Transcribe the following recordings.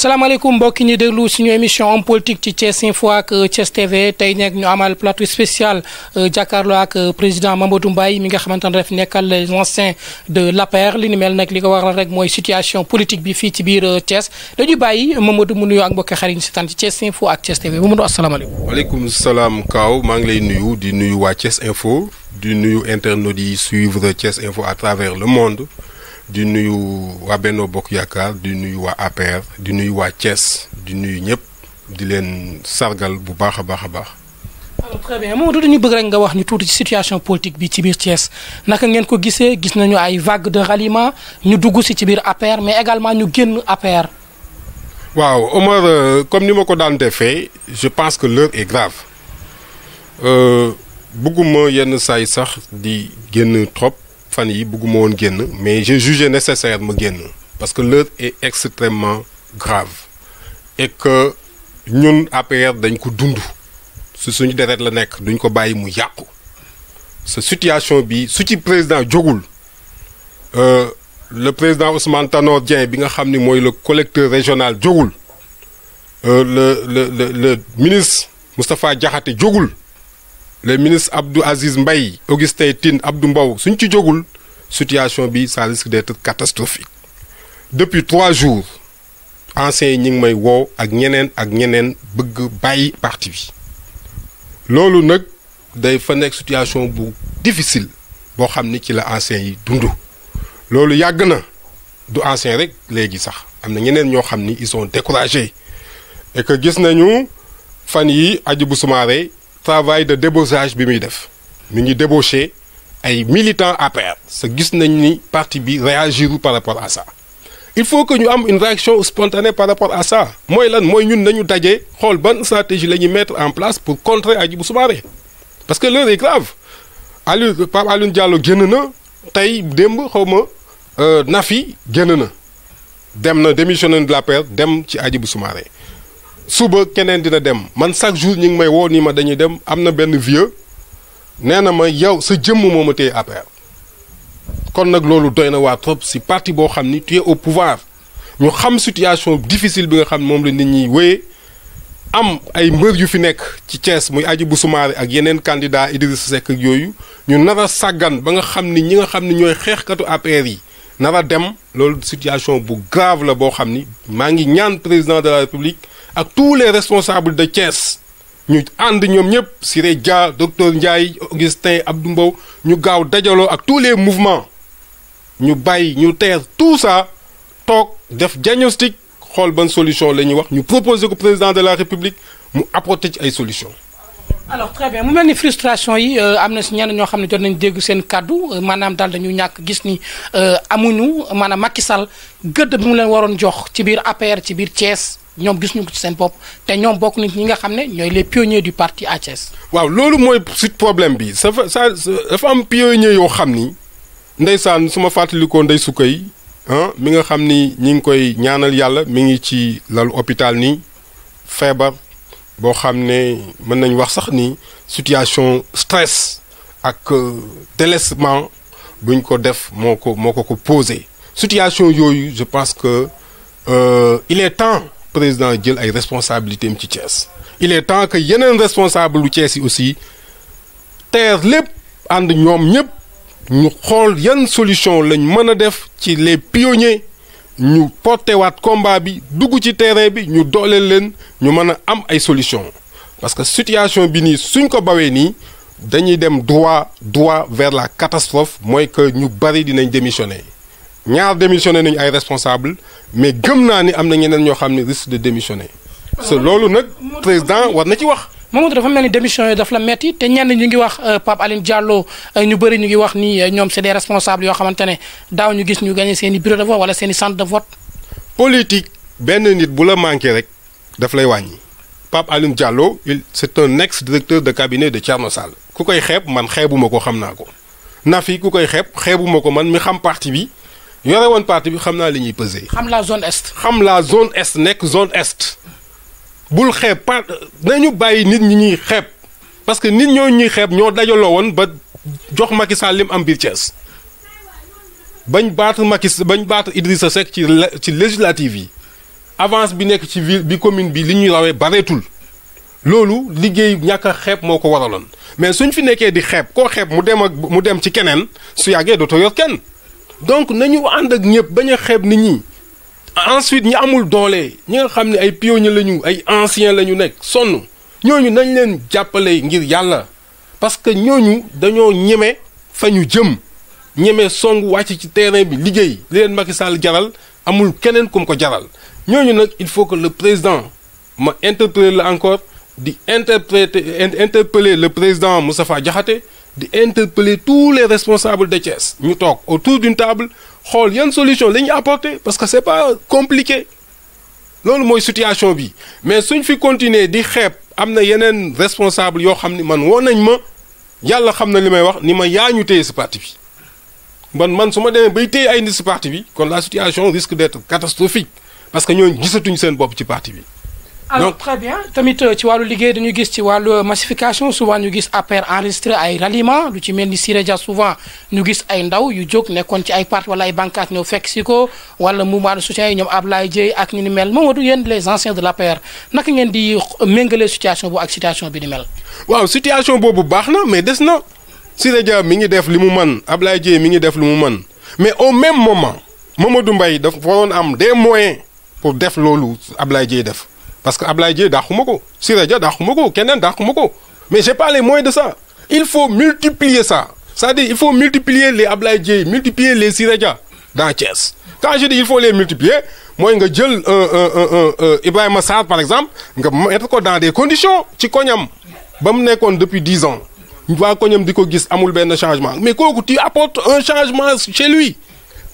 salaamaaleykum mbokki ñi déglu suñu émission homme politique ci Thiès Info ak Thiès TV tey nekk ñu amal plateau spécial jàkkaarloo ak président Mamadou Mbaye mi nga xamante ne daf nekkal les anciens de l'APR li ni mel nag li ko waral rek mooy situation politique bi fii ci biir Thiès dañuy bàyyi Mamadou mu nuyoo ak mbokki xarit ñu si tànn ci Thiès Info ak Thiès TV Mamadou asalaamaaleykum. waaleykum salaam Kaaw maa ngi lay nuyu di nuyu waa Thiès Info di nuyu internautes yi suivre Thiès Info à travers le monde. di nuyu waa Benno Bokk Yaakaar di nuyu waa APR di nuyu waa Thiès di nuyu ñëpp di leen sargal bu baax a baax a baax. alors très bien Mamadou dañu bëgg rek nga wax ñu tuuti ci situation politique bi ci biir Thiès naka ngeen ko gisee gis nañu ay vague de ralliement ñu dugg ci biir APR mais également ñu génn APR. waaw Omar comme ni ma ko daan defee je pense que l'heure est grave bëgguma yenn saay sax di génn trop. fan yi bëgguma woon génn mais j'ai jugé nécessaire ma génn parce que l'heure est extrêmement grave et que ñun APR dañ ko dund su suñu deret la nekk duñ ko bàyyi mu yàqu sa situation bi su ci président jógul le président Ousmane Tanor Dieng bi nga xam ni mooy le collecteur régional jógul le ministre Moustapha Diakhaté jógul les ministres Abdou Aziz Mbaye Augustin Tine Abdou Mbow suñ ci jógul situation bi ça risque d'être catastrophique depuis 3 jours anciens yi ñi ngi may woo ak ñeneen bëgg bàyyi parti bi loolu nag day fa nekk situation bu difficile boo xam ni ci la anciens yi dund loolu yàgg na du ancien rek léegi sax am na ñeneen ñoo xam ni ils sont découragés et que gis nañu fan yi Hadjibou Soumaré travail de débauchage bi muy def mi ngi débauché ay militants APR sa gis nañ ni parti bi réagir par rapport à ça il faut que ñu am une réaction spontanée par rapport à ça mooy lan mooy ñun nañu daje xool ban stratégie la ñuy mettre en place pour contrer Hadjibou Soumaré parce que l'heure est grave Pape Alioune Diallo génn na tey démb xaw ma Nafi génn na dem na démissionné de l'APR dem ci Hadjibou Soumaré suba keneen dina dem man chaque jour ñu ngi may woo nii ma dañuy dem am na benn vieux nee na ma yow sa jëmm moo ma téye APR kon nag loolu doy na waa trop si parti boo xam ni tu es au pouvoir ñu xam situation difficile bi nga xam moom la nit ñi wéyee am ay mbër yu fi nekk ci Thiès muy Hadjibou Soumaré ak yeneen candidat Idrissa Seck ak yooyu ñu nar a sàggan ba nga xam ni ñi nga xam ni ñooy xeexkatu APR yi nar a dem loolu situation bu grave la boo xam ni maa ngi ñaan président de la République ak tous les responsables de Thiès ñu ànd ñoom ñëpp Siré Dia docteur Ndiaye Augustin Abdou Mbow ñu gaaw dajaloo ak tous les mouvements ñu bàyyi ñu teer tout ça toog def diagnostic xool ban solution la ñuy wax ñu proposer ko président de la République mu apporter ci ay solutions. alors très bien mu mel ni frustration yi am na si ñenn ñoo xam ne jot nañ dégg seen kàddu maanaam daal dañu ñàkk gis ni amuñu maanaam Macky Sall gëdd bi mu leen waroon jox ci biir APR ci biir Thiès. ñoom gis ñu ko ci seen bopp te ñoom bokk nit ñi nga xam ne ñooy les pionniers du parti à Thiès. waaw loolu mooy suite problème bi dafa am pionniers yoo xam ni ndeysaan su ma fàttalikoo ndey sukkay mi nga xam ni ñi ngi koy ñaanal yàlla mi ngi ci lalu hôpital nii feebar boo xam ne mën nañ wax sax ni situation stress ak délaissement buñ ko def moo ko posé situation yooyu je pense que il est temps président jël ay responsabilités am ci Thiès il est temps que yeneen responsable lu Thiès yi aussi teer lépp ànd ñoom ñëpp ñu xool yan solution lañ mën a def ci les pionniers ñu porté waat combat bi dugg ci terrain bi ñu dooleel leen ñu mën a am ay solution parce que situation bi nii suñ ko bawee nii dañuy dem droit vers la catastrophe mooy que ñu bari dinañ démissionner ñaar démissionné nañu ay responsable mais gëm naa ni am na ñeneen ñoo xam ne risque de démissionner parce que loolu nag président war na ci wax. Mamadou dafa mel ni démission yi daf la metti te ñenn ñu ngi wax Pape Alioune Diallo ñu bëri ñu ngi wax ni ñoom c'est des responsables yoo xamante ne daaw ñu gis ñu gagné seen i bureau de vote wala seen i centre de vote. politique benn nit bu la manqué rek daf lay wàññi Pape Alioune Diallo c'est un ex-directeur de cabinet de Thierno Sall ku koy xeeb man xeebuma ko xam naa ko Nafi ku koy xeebuma ko man mi xam parti bi. yore woon parti bi xam naa li ñuy peser. xam la zone est. xam la zone est nekk zone est bul xeeb nañu bàyyi nit ñi ñuy xeeb parce que nit ñoo ñuy xeeb ñoo dajaloo woon ba jox Macky Sall lim am biir Thiès bañ battre Idrissa Seck ci législative yi avance bi nekk ci ville bi commune bi li ñuy rawee bareetul loolu liggéey ñàkk a xeeb moo ko waraloon mais suñ fi nekkee di xeeb koo xeeb mu dem ci keneen su yàggee dootoo yor kenn donc nañu ànd ak ñëpp bañ a xeeb nit ñi. ensuite ñi amul doole ñi nga xam ne ay pionniers lañu ay anciens lañu nekk sonn ñooñu nañ leen jàppale ngir yàlla parce que ñooñu dañoo ñeme fa ñu jëm ñeme song wàcc ci terrain bi liggéey li leen Macky Sall jaral amul keneen kum ko jaral ñooñu nag il faut que le président ma interpeller la encore di interpeller le président Moustapha Diakhaté di interpeller tous les responsables de Thiès ñu toog autour d'une table xool yan solution la ñuy apporter parce que c'est pas compliqué loolu mooy situation bi mais suñ fi continuer di xeeb am na yeneen responsable yoo xam ni man woo nañ ma yàlla xam na li may wax ni ma yaa ñu téye si parti bi man su ma demee bay téye ay nit si parti bi kon la situation risque d'être catastrophique parce que ñooñu gisatuñ seen bopp ci parti bi. alors très bien tamit ci wàllu liggéey dañu gis ci wàllu massification souvent ñu gis APR enregistré ay ralliement lu ci mel ni Siré Dia souvent ñu gis ay ndaw yu jóg nekkoon ci ay parti wala ay bànqaas ñëw fekk si ko wala mouvement de soutien yi ñoom Ablaye Dieye ak ñu ni mel Mamadou yéen les anciens de l'APR naka ngeen di méngale situation bu ak situation bi ni mel. waaw situation boobu baax na mais des na Siré Dia mi ngi def li mu mën Ablaye Dieye mi ngi def li mu mën mais au même moment Mamadou Mbaye dafa waroon am des moyens pour def loolu Ablaye Dieye def. Parce que Ablaye Dieye dàquma ko Siré Dia dàquma ko keneen dàquma ko mais j'ai pas les moyens de ça il faut multiplier ça c'est-à-dire il faut multiplier les Ablaye Dieye multiplier les Siré Dia dans Thiès quand je dis il faut les multiplier mooy nga jël Ibrahima Sarr par exemple nga mettre ko dans des conditions ci koñam ba mu nekkoon depuis 10 ans waa koñam di ko gis amul benn changement mais kooku tu apportes un changement chez lui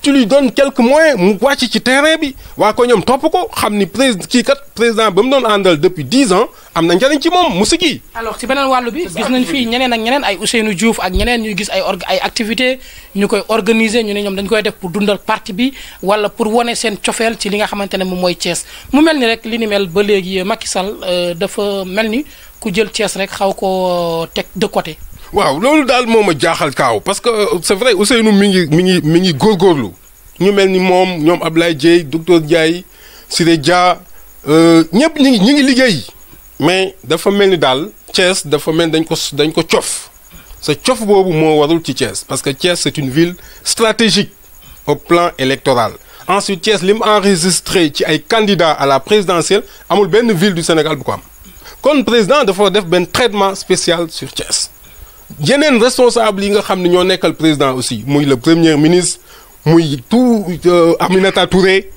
tu lui donnes quelques moyens mu wàcc ci terrain bi waa ko ñoom topp ko xam ni président ba mu doon àndal depuis 10 ans am na njëriñ ci moom mu siggi. alors ci beneen wàllu bi gis nañ fii ñeneen ak ñeneen ay Ousseynou Diouf ak ñeneen ñuy gis ay activités ñu koy organiser ñu ne ñoom dañ koy def pour dundal parti bi wala pour wane seen cofeel ci li nga xamante ne moom mooy Thiès mu mel ni rek li ni mel ba léegi Macky Sall dafa mel ni ku jël Thiès rek xaw ko teg de côté. waaw loolu daal moo ma jaaxal kaaw parce que c'est vrai Ousseynou mi ngi góorgóorlu ñu mel ni moom ñoom Ablaye Dieye docteur Ndiaye Siré Dia ñëpp ñi ngi liggéey mais dafa mel ni daal Thiès dafa mel dañ ko cof sa cof boobu moo warul ci Thiès parce que Thiès c'est une ville stratégique au plan électoral ensuite Thiès li mu enregistré ci ay candidats à la présidentielle amul benn ville du Sénégal bu ko am kon président dafa def benn traitement spécial sur Thiès. yeneen responsable yi nga xam ne ñoo nekkal président aussi muy le premier ministre muy tout Aminata Touré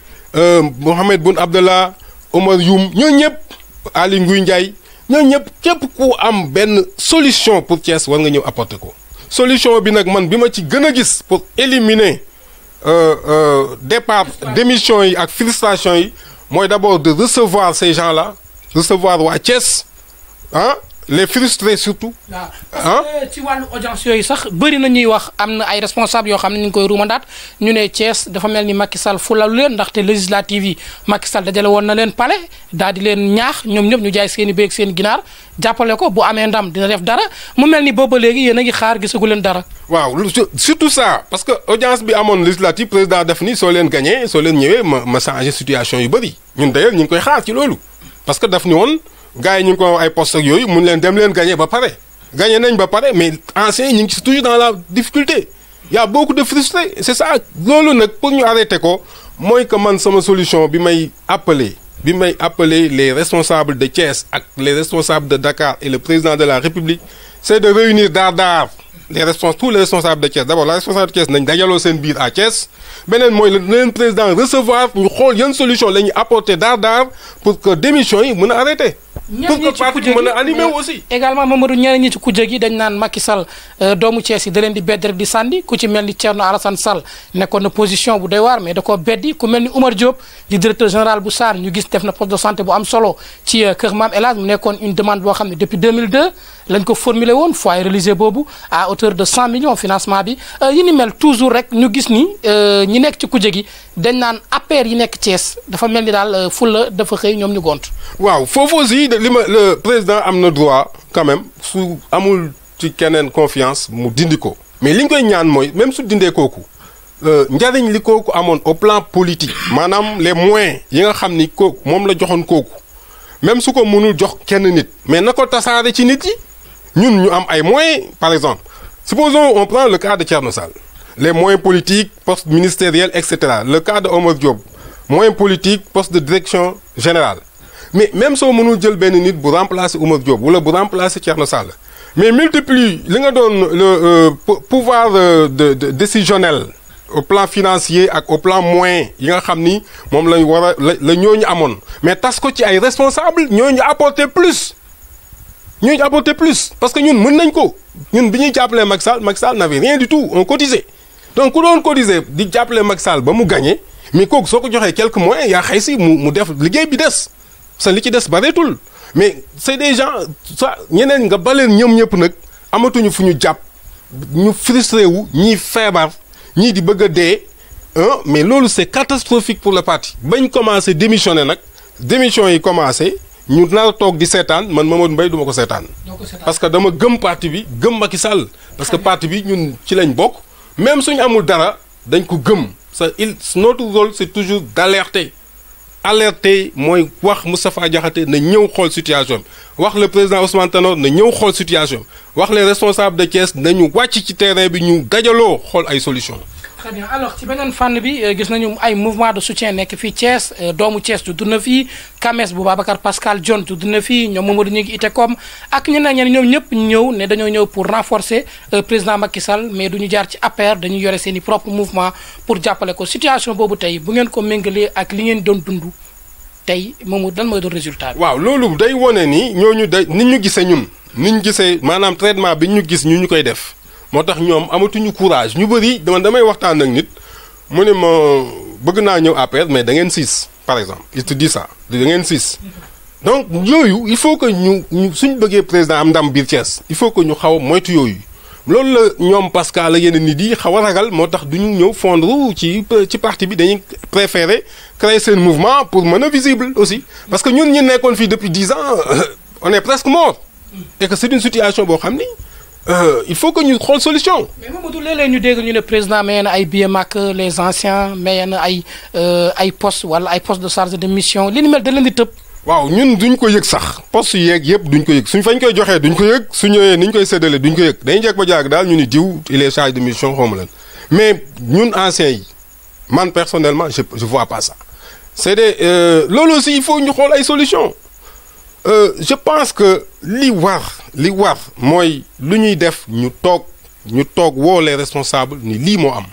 Mohamed Boun Abdallah Omar Youm ñoo ñëpp Aly Ngouille Ndiaye ñoo ñëpp képp ku am benn solution pour Thiès war nga ñëw apporter ko solution bi nag man bi ma ci gën a gis pour éliminer départ démission yi ak frustration yi mooy d'abord de recevoir ces gens-là recevoir waa Thiès les frustrés surtout. parce que ci wàllu audience yooyu sax bëri na ñuy wax am na ay responsables yoo xam ne ñu ngi koy ruumandaat ñu ne Thiès dafa mel ni Macky Sall fulalu leen ndaxte législative yi Macky Sall dajale woon na leen palais daal di leen ñaax ñoom ñëpp ñu jaay seen i béy ak seen ginaar jàppale ko bu amee ndam dina def dara mu mel ni booba léegi yéen a ngi xaar gisagu leen dara. waaw surtout ça parce que audience bi amoon législative président def ni soo leen gagné soo leen ñëwee ma changé situation yu bëri ñun d'ailleurs ñu ngi koy xaar ci loolu parce que daf ni woon. gars yi ñu ngi ko ay postes ak yooyu mun leen dem leen gagné ba pare gagné nañ ba pare mais anciens yi ñu ngi toujours dans la difficulté y a beaucoup de frustrés c'est ça loolu nag pour ñu arrêter ko mooy que man sama solution bi may appeler les responsables de Thiès ak les responsables de Dakar et le président de la République c'est de réunir daar tous les responsables de Thiès d'abord la responsable de Thiès nañ dajaloo seen biir à Thiès beneen mooy leen président recevoir ñu xool yan solution la ñuy apporter daar pour que démission yi mën a arrêter pour que parti mën a animé aussi. également Mamadou ñeneen ñi ci kujje gi dañ naan Macky Sall doomu Thiès yi da leen di bedd rek di sànni ku ci mel ni Thierno Alassane Sall nekkoon na position bu doy waar mais da koo beddi ku mel ni Oumar Diop di directeur général bu SAR ñu gis def na poste de santé bu am solo ci Kër Maam El Hadj mu nekkoon une demande boo xam ne depuis 2002 lañ ko formulé woon foyer religieux boobu à hauteur de 100 millions financement bi yi ni mel toujours rek ñu gis ni ñi nekk ci kujje gi dañ naan APR yi nekk Thiès dafa mel ni daal fulla dafa xëy ñoom ñu gont. waaw foofu aussi le président am na droit quand même su amul ci keneen confiance mu dindi ko mais li ñu koy ñaan mooy même su dindee kooku njariñ li kooku amoon au plan politique maanaam les moyens yi nga xam ni kooku moom la joxoon kooku même su ko mënul jox kenn nit mais na ko tasaare ci nit yi ñun ñu am ay moyens par exemple supposons on prend le cas de Thierno Sall les moyens politiques postes ministériels et cetera le cas de Omar Diop moyens politiques poste de direction générale mais même soo mënul jël benn nit bu remplacer Omar Diop wala bu remplacer Thierno Sall mais multiplie li nga doon le pouvoir de décisionnel au plan financier ak au plan moyen yi nga xam ni moom lañ war a la ñooñu amoon mais tas ko ci ay responsable ñooñu apporter plus parce que ñun mën nañ ko ñun bi ñuy jàppalee Macky Sall n'avait rien du tout on cotisait donc ku doon cotiser di jàppale Macky Sall ba mu gagné mais kooku soo ko joxee quelques moyens yaa xëy si mu def liggéey bi des parce que li ci des bareetul mais c'est des gens ça ñeneen nga baleen ñoom ñëpp nag amatuñu fu ñu jàpp ñu frustré wu ñii feebar ñii di bëgg a dee mais loolu c'est catastrophique pour le parti bañ commencé démissionner nag démission yi commencé ñu nar a toog di seetaan man Mamadou Mbaye du ma ko seetaan parce que dama gëm parti bi gëm Macky Sall parce que parti bi ñun ci lañ bokk même suñu amul dara dañ ko gëm notre rôle c'est toujours d'alerter mooy wax Moustapha Diakhaté na ñëw xool situation bi wax le président Ousmane Tanor na ñëw xool situation bi wax les responsables de Thiès nañu wàcc ci terrain bi ñu dajaloo xool ay solution très bien alors ci beneen fànn bi gis nañu ay mouvement de soutien nekk fii Thiès doomu Thiès du dund fii Kames bu Babacar Pascal John du dund fii ñoom Mamadou ñu ngi Itecom ak ñeneen ñoom ñëpp ñëw ne dañoo ñëw pour renforcer président Macky Sall mais du ñu jaar ci APR dañuy yore seen i propre mouvement pour jàppale ko situation boobu tey bu ngeen ko méngalee ak li ngeen doon dund tey moomu lan mooy doon résultat bi. waaw loolu day wone ni ñooñu day nit ñu gisee ñun nit ñu gisee maanaam traitement bi ñu gis ñu koy def. moo tax ñoom amatuñu courage ñu bëri damay waxtaan ak nit mu ne ma bëgg naa ñëw APR mais da ngeen siis par exemple il te dit ça da ngeen siis donc yooyu il faut que ñu suñ bëggee président am ndam biir Thiès il faut que ñu xaw a moytu yooyu loolu la ñoom Pascal la yeneen nit yi xaw a ragal moo tax du ñu ñëw fondre ci parti bi dañuy préférer créer seen mouvement pour mën a visible aussi parce que ñun ñu nekkoon fii depuis 10 ans on est presque mort et que c'est une situation boo xam ni il faut que ñu xool solution. mais Mamadou léeg-léeg ñu dégg ñu ne président maye na ay billets mag les anciens maye na ay postes wala ay postes de chargé de mission li ni mel da leen di tëb. waaw ñun duñ ko yëg sax postes yeeg yëpp duñ ko yëg suñ fañ koy joxee duñ ko yëg su ñëwee ni ñu koy séddale duñ ko yëg dañuy jekk ba jaag daal ñu ni diw il est chargé de mission xaw ma leen mais ñun anciens yi man personnellement je vois pas ça c'est des loolu aussi il faut ñu xool ay solutions. Je pense que li war mooy lu ñuy def ñu toog woo les responsables ni lii moo am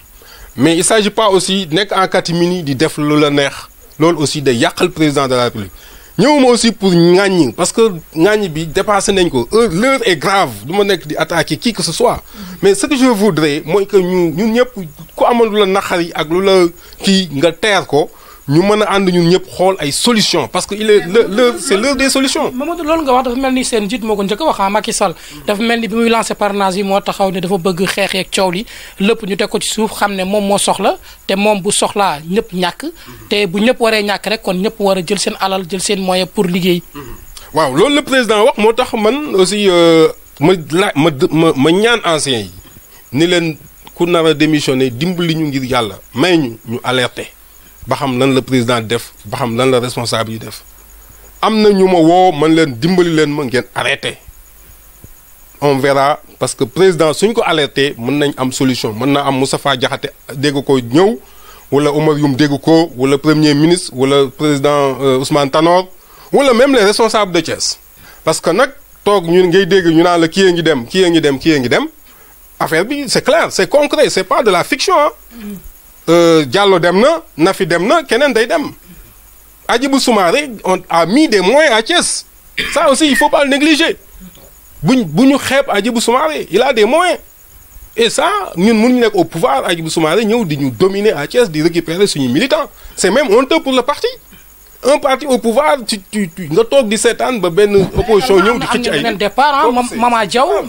mais il s'agit pas aussi nekk en catimini di def lu la neex loolu aussi day yàqal président de la République ñëwuma aussi pour ŋàññi parce que ŋàññi bi dépassé nañ ko l'heure est grave du ma nekk di attaquer qui que ce soit mais ce que je voudrais mooy que ñun ñëpp ku amoon lu la naqari ak lu la kii nga teer ko ñu mën a ànd ñun ñëpp xool ay solutions parce que c'est l'heure des solutions. Mamadou loolu nga wax dafa mel ni seen njiit moo ko njëkk a wax Macky Sall dafa mel ni bi muy lancé parrainage yi moo taxaw ne dafa bëgg xeex yeeg coow li lépp ñu teg ko ci suuf xam ne moom moo soxla te moom bu soxlaa ñëpp ñàkk te bu ñëpp waree ñàkk rek kon ñëpp war a jël seen alal jël seen moyen pour liggéey. waaw loolu le président wax moo tax man aussi ma ñaan anciens yi ni leen ku nar a démissionner dimbali ñu ngir yàlla may ñu alerter. ba xam lan la président def ba xam lan la responsable yi def am na ñu ma woo man leen dimbali leen ma ngeen arrêté on verra parce que président suñ ko alerté mën nañ am solution mën na am Moustapha Diakhaté dégg ko ñëw wala Oumar Youm dégg ko wala premier ministre wala président Ousmane Tanor wala même les responsables de Thiès parce que nag toog ñun ngay dégg ñu naan la kii a ngi dem affaire bi c'est clair c'est concret c'est pas de la fiction ah. Diallo dem na Nafi dem na keneen day dem Hadjibou Soumaré on a mis des moyens à Thiès ça aussi il faut pas le négliger bu ñu xeeb Hadjibou Soumaré il a des moyens et ça ñun mënuñu nekk au pouvoir Hadjibou Soumaré ñëw di ñu dominer à Thiès di récupérer suñu militants c'est même honteux pour le parti un parti au pouvoir nga toog di seetaan ba benn opposition ñëw di xëcc ay départ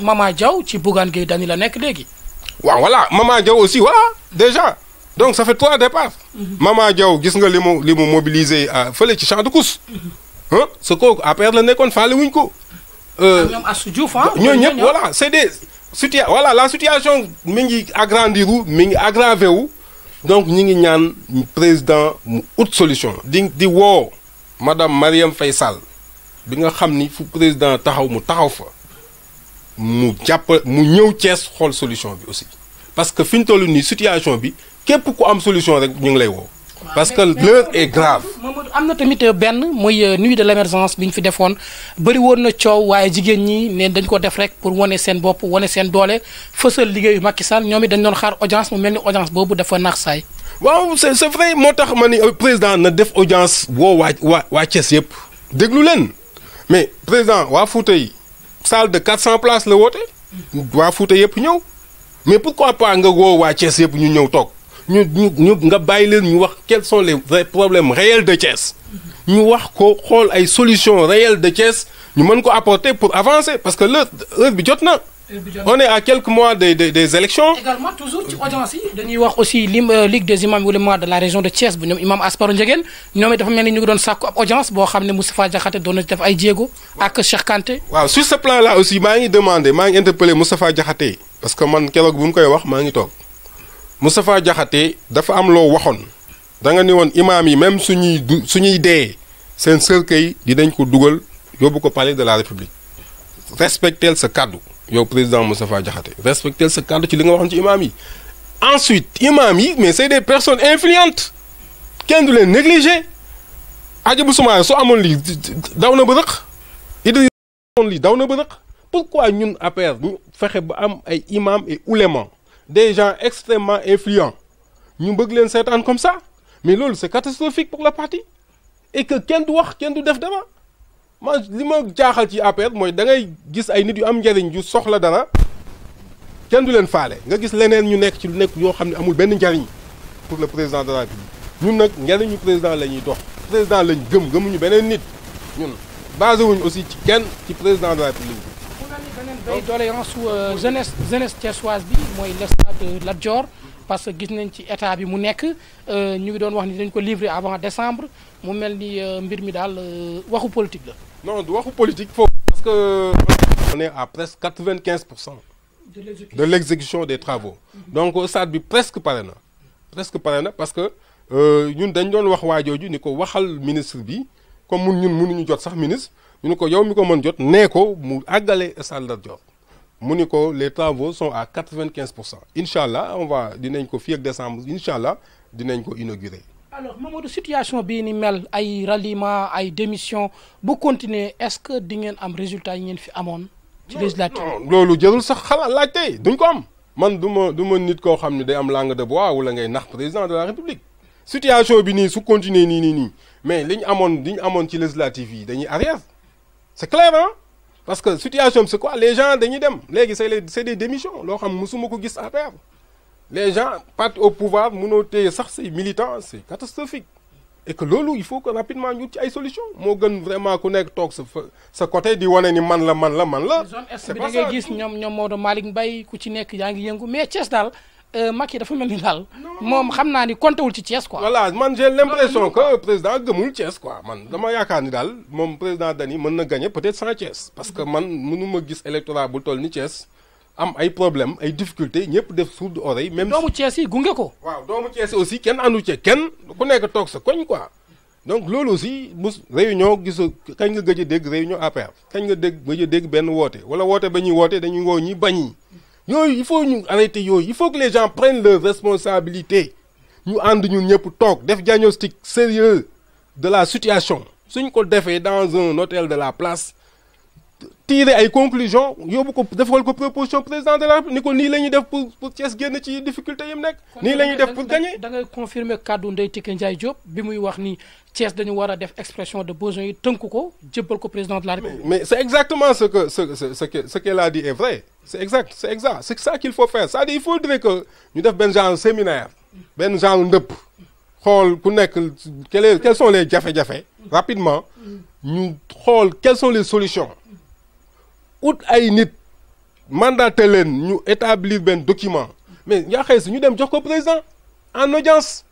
Mama Diaw ci Bougane Gueye Dany la nekk léegi waaw voilà Mama Diaw aussi voilà déjà donc ça fait 3 départs. Mama Diaw gis nga li mu mobilisé fële ci champ de course. ce kooku APR la nekkoon faale wuñ ko. ñoom Assou Diouf ñooñu ñëpp voilà c'est des voilà la situation mi ngi agrandir mi ngi aggravé wu donc ñi ngi ñaan président mu ut solution di woo madame Marième Faye Sall bi nga xam ni fu président taxaw mu taxaw fa mu ñëw Thiès xool solution bi aussi parce que fi ñu toll nii situation bi képp ku am solution rek ñu ngi lay woo. parce que l'heure est grave. Mamadou am na tamit benn muy nuit de l'émergence bi ñu fi defoon bëri woon na coow waaye jigéen ñi ne dañ ko def rek pour wane seen bopp wane seen doole fësal liggéeyu Macky Sall ñoom it dañ doon xaar audience mu mel ni audience boobu dafa naax saay. waaw c'est vrai moo tax ma ni président na def audience woo waa Thiès yëpp déglu leen mais président waa Fouta yi salle de 400 places la woote. waa Fouta yëpp ñëw mais pourquoi pas nga woo waa Thiès yëpp ñu ñëw toog. ñu nga bàyyi leen ñu wax quels sont les vrais problèmes réels de Thiès ñu wax ko xool ay solutions réelles de Thiès ñu mën ko apporter pour avancer parce que l'heure bi jot na. on est à quelques mois des élections. également toujours ci audience yi dañuy wax aussi Ligue des imams oulémas de la région de Thiès bu ñoom imam Asparo Ndiéguène ñoom it dafa mel ni ñu ngi doon sàkku ab audience boo xam ne Moustapha Diakhaté doon na def ay jéego ak Cheikh Kanté. waaw sur ce plan là aussi maa ngi interpellé Moustapha Diakhaté parce que man keroog bu mu koy wax maa ngi toog. Moustapha Diakhaté dafa am loo waxoon da nga ni woon imaam yi même suñuy dee seen cercueil dinañ ko dugal yóbbu ko palais de la République respectel sa kàddu yow président Moustapha Diakhaté respectel sa kàddu ci li nga waxoon ci imaam yi. ensuite imaam yi mais c'est des personnes influentes kenn du leen négliger Hadjibou Soumaré soo amoon lii daw na ba rëq Idrissa amoon lii daw na ba rëq pourquoi ñun APR ñu fexe ba am ay imam et oulémas des gens extrêmement influents ñu bëgg leen seetaan comme ça mais loolu c'est catastrophique pour le parti et que kenn du wax kenn du def dara man li ma jaaxal ci APR mooy da ngay gis ay nit yu am njariñ yu soxla dara kenn du leen faale nga gis leneen ñu nekk ci lu nekk yoo xam ne amul benn njariñ pour le président de la République ñun nag njariñu président la ñuy dox président lañ gëmuñu beneen nit ñun basé wuñ aussi ci kenn ci président de la République. bay doléance su jeunesse thiessoise bi mooy le stade Lat Dior parce que gis nañ ci état bi mu nekk ñu ngi doon wax ni dañ ko livrer avant décembre mu mel ni mbir mi daal waxu politique la. non du waxu politique foofu parce que on est à presque 95% de l'exécution des travaux donc stade bi presque pare na parce que ñun dañ doon wax waajooju ni ko waxal ministre bi comme ñun mënuñu jot sax ministre ñu ni ko yow mi ko mën jot nee ko mu àggale stade Lat Dior mu ni ko les travaux sont à 95%. incha allah dinañ ko fii ak décembre incha allah dinañ ko inaugurer. alors Mamadou situation bii ni mel ay ralliement ay démission bu continuer est-ce que di ngeen am résultat yi ngeen fi amoon. ci législative non loolu jërul sax xalaat laajte duñ ko am. man du ma nit koo xam ne day am langue de bois wala ngay nax président de la république situation bi nii su continuer nii mais li ñu amoon ci législative yi dañuy arrière c'est clair hein parce que situation bi c'est quoi les gens dañuy dem léegi c'est des démissions loo xam musuma ko gis affaire les gens partent au pouvoir mënoo téye sax say militants c'est catastrophique et que loolu il faut que rapidement ñu ci ay solution moo gën vraiment ku nekk toog sa côté di wane ni man la. zone est bi da ngay gis ñoom Maodo Malick Mbaye ku ci nekk yaa ngi yëngu mais Thiès daal Macky dafa mel ni daal moom xam naa ni comptewul ci Thiès quoi. voilà man j'ai l'impression que président gëmul Thiès quoi man dama yaakaar ni daal moom président Dany mën na gagner peut-être sans Thiès parce que man mënuma gis électorat bu toll ni Thiès am ay problème ay difficultés ñëpp def sourde oreille même doomu Thiès yi gunge ko. waaw doomu Thiès aussi kenn àndu ci kenn ku nekk toog sa koñ quoi donc loolu aussi réunion gisu kañ nga gëj a dégg réunion APR kañ nga gëj a dégg benn woote wala woote ba ñuy woote dañuy woo ñi bañ yooyu il faut ñu arrêter yooyu il faut que les gens prennent leurs responsabilités ñu ànd ñun ñëpp toog def diagnostic sérieux de la situation suñ ko defee dans un hôtel de la place tirer ay conclusions yóbbu ko defal ko proposition président de la République ni ko nii la ñuy def pour Thiès génn ci difficulté yi mu nekk. nii la ñuy def pour gagner. da ngay confirmer kàddu Ndeye Tické Ndiaye Diop bi muy wax ni Thiès dañu war a def expression de besoin yi tënk ko jébbal ko président de la République. mais c'est exactement ce qu'elle a dit est vrai c'est exact c'est ça qu'il faut faire c'est-à-dire il faudrait que ñu def benn genre séminaire benn genre ndëpp xool ku nekk quels sont les jafe-jafe rapidement ñu xool quelles sont les solutions. ut ay nit mandaté leen ñu établir benn document mais yaa xëy si ñu dem jox ko président en audience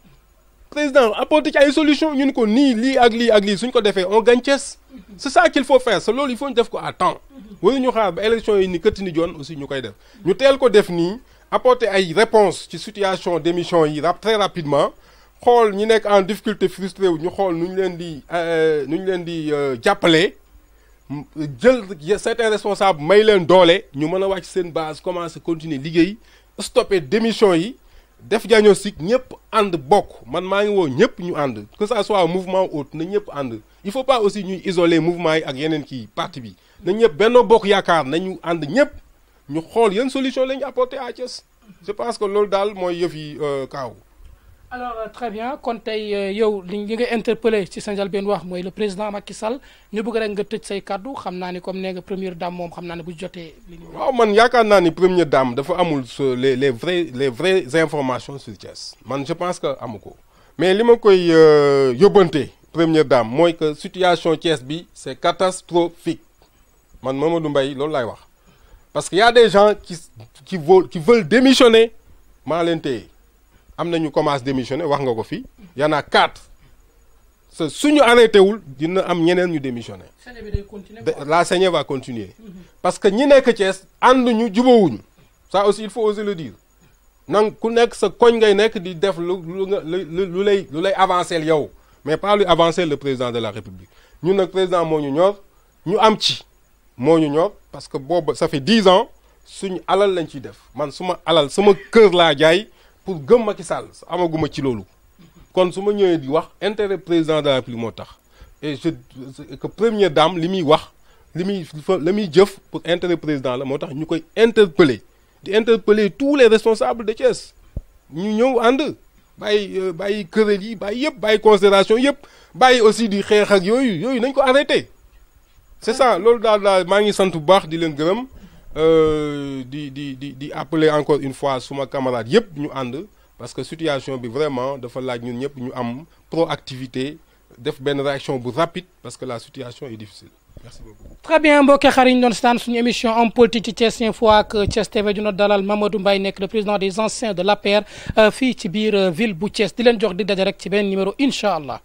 président apporter ci ay solution ñu ni ko nii lii ak lii suñ ko defee on gagne Thiès c'est ça qu'il faut faire c'est loolu il faut ñu def ko à temps waruñu xaar ba élection yi ni këtt ni joon aussi ñu koy def ñu teel ko def nii apporter ay réponses ci situation d'émission yi très rapidement xool ñi nekk en difficulté frustré wu ñu xool nu ñu leen di jàppale jël certains responsables may leen doole ñu mën a wàcc seen base commencer continuer liggéey stopper démission yi def diagnostic ñëpp ànd bokk man maa ngi woo ñëpp ñu ànd que ça soit mouvement autre na ñëpp ànd il faut pas aussi ñuy isoler mouvement yi ak yeneen kii parti bi na ñëpp Benno Bokk Yaakaar nañu ànd ñëpp ñu xool yan solution la ñu apporter à Thiès je pense que loolu daal mooy yëf yi kaaw. alors très bien kon tey yow li nga interpellé ci sa njëlbeen wax mooy le président Macky Sall ñu bëgg rek nga tëj say kaddu xam naa ni comme nee nga première dame moom xam naa ne bu jotee. waaw man yaakaar naa ni première dame dafa amul les vraies informations sur Thiès man je pense que amu ko mais li ma koy yóbbante première dame mooy que situation Thiès bi c'est catastrophique man Mamadou Mbaye loolu laay wax parce que y a des gens qui veulent démissionner maa leen téye am na ñu commencé démissionner wax nga ko fii y en a 4 suñu arrêté wul dina am ñeneen ñu démissionner. La saignée va continuer. Parce que ñi nekk Thiès ànduñu jubóowuñu ça aussi il faut oser le dire nang ku nekk sa koñ ngay nekk di def lu lay avancer yow mais pas lu avancer le président de la République ñun nag président moo ñu ñor ñu am ci moo ñu ñor parce que boobu ça fait 10 ans suñu alal lañ ciy def man suma alal sama kër laa jaay pour gëm Macky Sall amaguma ci loolu kon su ma ñëwee di wax intérêt président de la République moo tax et que première dame li muy wax li muy jëf pour intérêt président la moo tax ñu koy interpeller tous les responsables de Thiès ñu ñëw ànd bàyyi kuréel yi bàyyi yëpp bàyyi considération yëpp bàyyi aussi di xeex ak yooyu nañ ko arrêté c'est ça loolu daal maa ngi sant bu baax di leen gërëm di appeler encore une fois suma camarade yëpp ñu ànd parce que situation bi vraiment dafa laaj ñun ñëpp ñu am proactivité def benn réaction bu rapide parce que la situation est difficile merci beaucoup. très bien mbokki xarit ñu doon seetaan suñu émission homme politique ci Thiès Info ak Thiès TV dina dalal Mamadou Mbaye nekk le président des anciens de l'APR fii ci biir ville bu Thiès di leen jox di daje rek ci benn numéro incha allah.